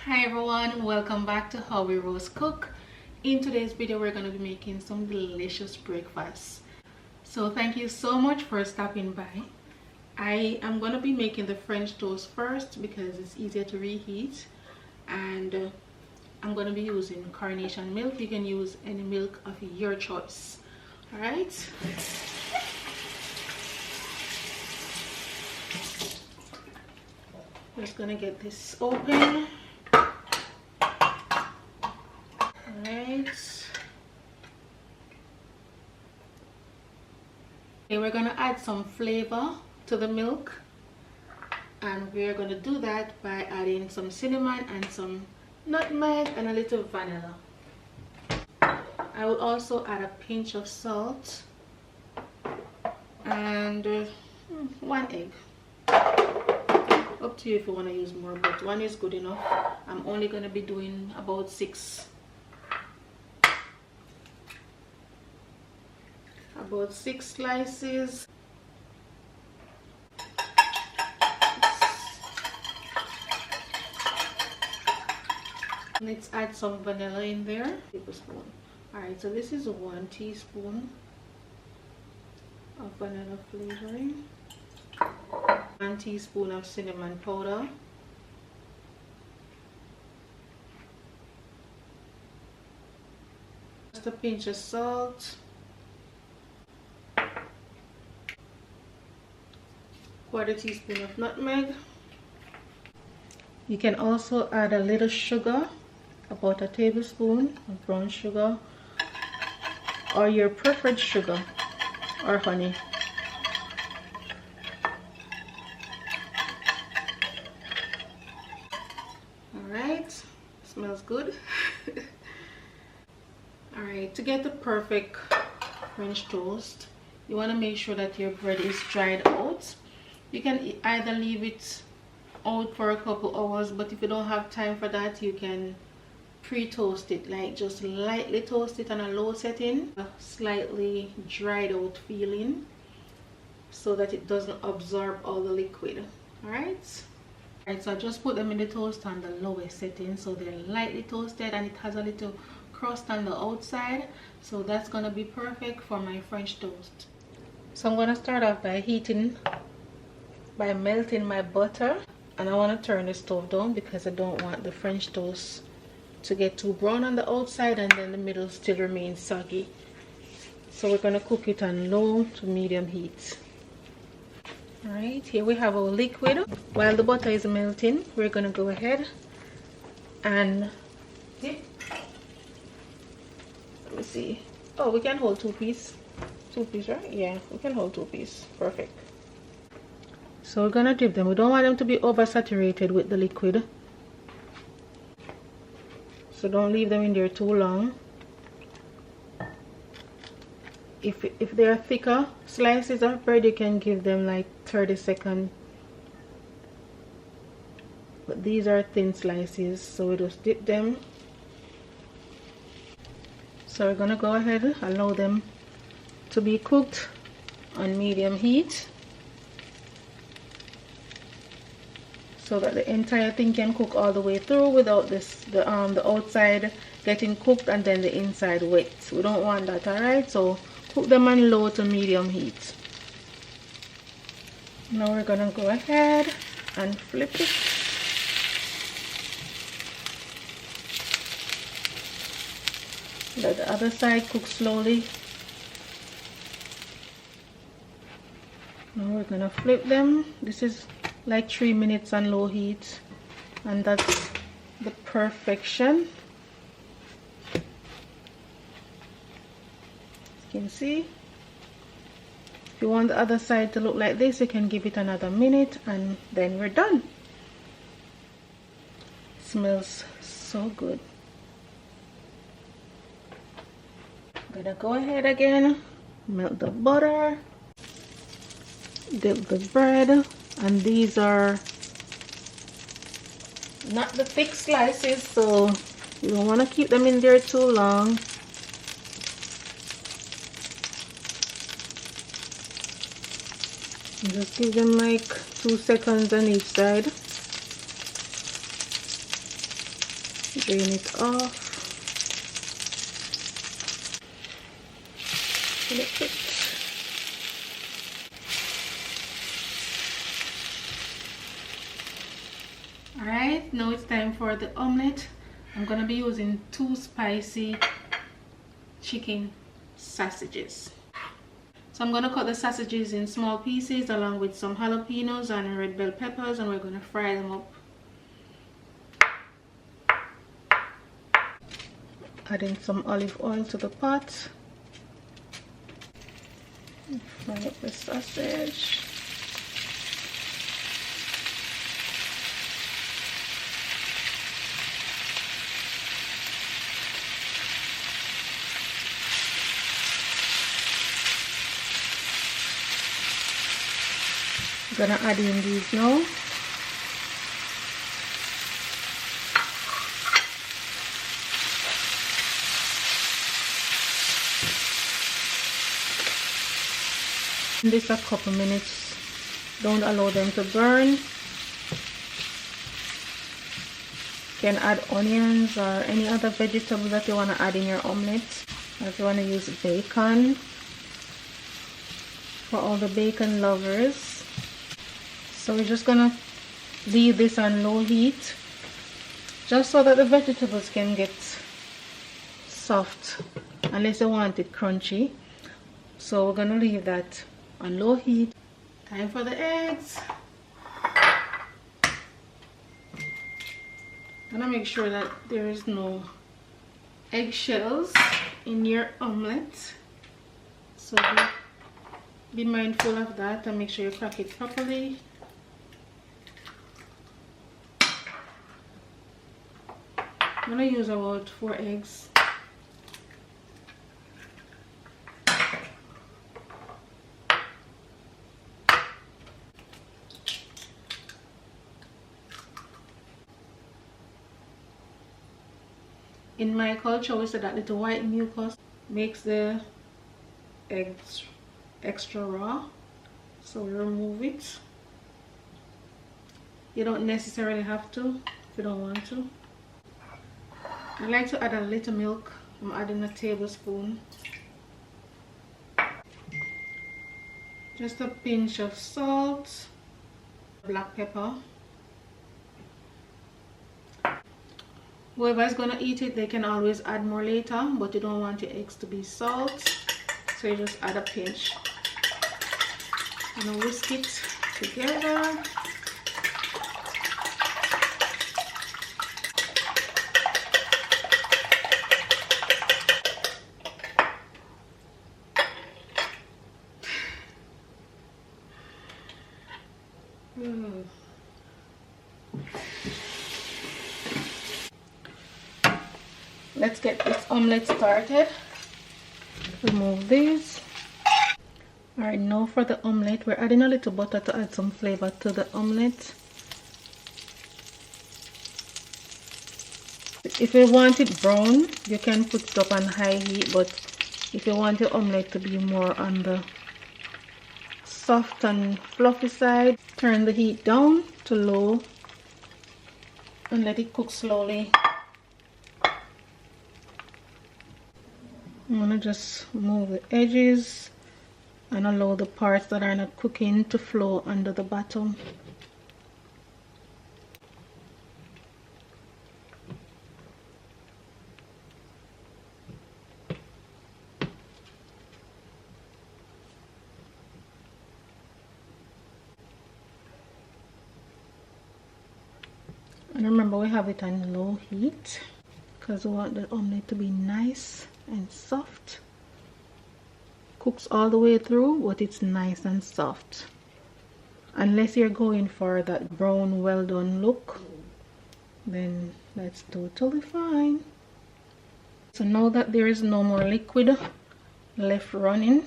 Hi everyone, welcome back to How We Roast Cook. In today's video we're going to be making some delicious breakfast. So thank you so much for stopping by. I am going to be making the French toast first because it's easier to reheat, and I'm going to be using carnation milk. You can use any milk of your choice. Alright, just going to get this open. Alright, okay, we're going to add some flavor to the milk, and we're going to do that by adding some cinnamon and some nutmeg and a little vanilla. I will also add a pinch of salt and 1 egg. Up to you if you want to use more, but 1 is good enough. I'm only going to be doing about 6. About 6 slices. Let's add some vanilla in there. Tablespoon. Alright, so this is 1 teaspoon of vanilla flavoring, 1 teaspoon of cinnamon powder, just a pinch of salt, 1/4 teaspoon of nutmeg. You can also add a little sugar, about a tablespoon of brown sugar, or your preferred sugar, or honey. Alright, smells good. Alright, to get the perfect French toast, you want to make sure that your bread is dried out. You can either leave it out for a couple hours, but if you don't have time for that, you can pre-toast it, like just lightly toast it on a low setting, a slightly dried out feeling, so that it doesn't absorb all the liquid. Alright, so I just put them in the toast on the lowest setting, so they're lightly toasted and it has a little crust on the outside, so that's gonna be perfect for my French toast. So I'm gonna start off by melting my butter, and I want to turn the stove down because I don't want the French toast to get too brown on the outside and then the middle still remains soggy. So we're going to cook it on low to medium heat. Alright, here we have our liquid. While the butter is melting, we're going to go ahead and dip. Let me see. Oh, we can hold 2 pieces. 2 pieces, right? Yeah, we can hold 2 pieces. Perfect. So we're going to dip them. We don't want them to be oversaturated with the liquid, so don't leave them in there too long. If they're thicker slices of bread, you can give them like 30 seconds, but these are thin slices, so we just dip them. So we're going to go ahead and allow them to be cooked on medium heat, so that the entire thing can cook all the way through without the outside getting cooked and then the inside wet. We don't want that. Alright, so cook them on low to medium heat. Now we're gonna go ahead and flip it. Let the other side cook slowly. Now we're gonna flip them. This is like 3 minutes on low heat, and that's the perfection. As you can see, if you want the other side to look like this, you can give it another minute and then we're done. It smells so good. I'm gonna go ahead again, melt the butter, dip the bread. And these are not the thick slices, so you don't want to keep them in there too long. Just give them like 2 seconds on each side. Drain it off. Flip it. Alright, now it's time for the omelette. I'm gonna be using 2 spicy chicken sausages. So I'm gonna cut the sausages in small pieces along with some jalapeños and red bell peppers, and we're gonna fry them up. Adding some olive oil to the pot. Fry up the sausage. Gonna add in these now. This a couple minutes. Don't allow them to burn. You can add onions or any other vegetables that you want to add in your omelette. If you want to use bacon, for all the bacon lovers. So we're just gonna leave this on low heat just so that the vegetables can get soft, unless you want it crunchy. So we're gonna leave that on low heat. Time for the eggs. Gonna make sure that there is no eggshells in your omelette, so be mindful of that and make sure you crack it properly. I'm gonna use about 4 eggs. In my culture, we say that little white mucus makes the eggs extra raw, so we remove it. You don't necessarily have to if you don't want to. I like to add a little milk. I'm adding a tablespoon. Just a pinch of salt, black pepper. Whoever is going to eat it, they can always add more later, but you don't want your eggs to be salt, so you just add a pinch. And whisk it together. Let's get this omelette started. Remove these. Alright, now for the omelette, we're adding a little butter to add some flavor to the omelette. If you want it brown, you can put it up on high heat, but if you want your omelette to be more on the soft and fluffy side, turn the heat down to low and let it cook slowly. I'm gonna just move the edges and allow the parts that are not cooking to flow under the bottom. And remember, we have it on low heat because we want the omelette to be nice and soft. Cooks all the way through, but it's nice and soft. Unless you're going for that brown well done look, then that's totally fine. So now that there is no more liquid left running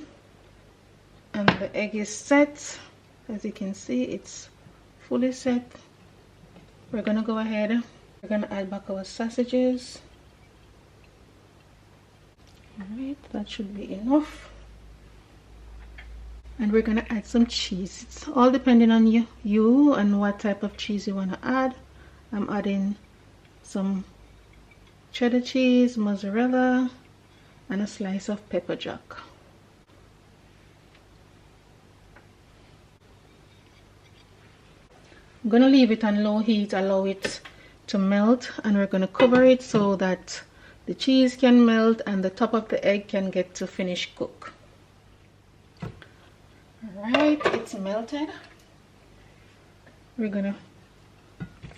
and the egg is set, as you can see, it's fully set, we're gonna go ahead, we're gonna add back our sausages. Alright, that should be enough. And we're gonna add some cheese. It's all depending on you and what type of cheese you want to add. I'm adding some cheddar cheese, mozzarella, and a slice of pepper jack. I'm gonna leave it on low heat, allow it to melt, and we're gonna cover it so that the cheese can melt and the top of the egg can get to finish cook. Alright, it's melted. We're gonna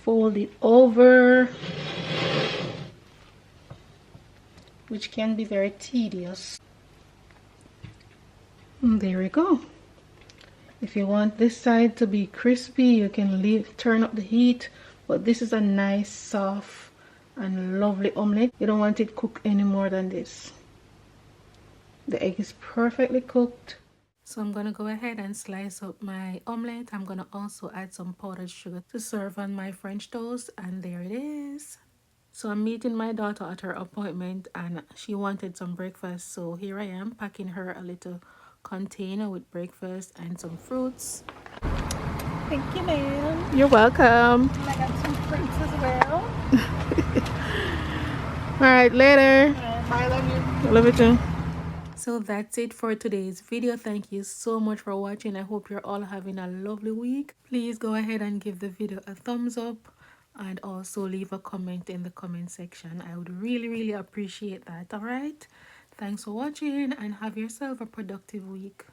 fold it over, which can be very tedious. And there we go. If you want this side to be crispy, you can turn up the heat, but this is a nice, soft, and lovely omelette. You don't want it cooked any more than this. The egg is perfectly cooked. So I'm gonna go ahead and slice up my omelette. I'm gonna also add some powdered sugar to serve on my French toast, and there it is. So I'm meeting my daughter at her appointment and she wanted some breakfast, so here I am packing her a little container with breakfast and some fruits. Thank you, ma'am. You're welcome. And I got some fruits as well. All right, later. Bye, I love you. I love you too. So that's it for today's video. Thank you so much for watching. I hope you're all having a lovely week. Please go ahead and give the video a thumbs up and also leave a comment in the comment section. I would really appreciate that. All right, thanks for watching and have yourself a productive week.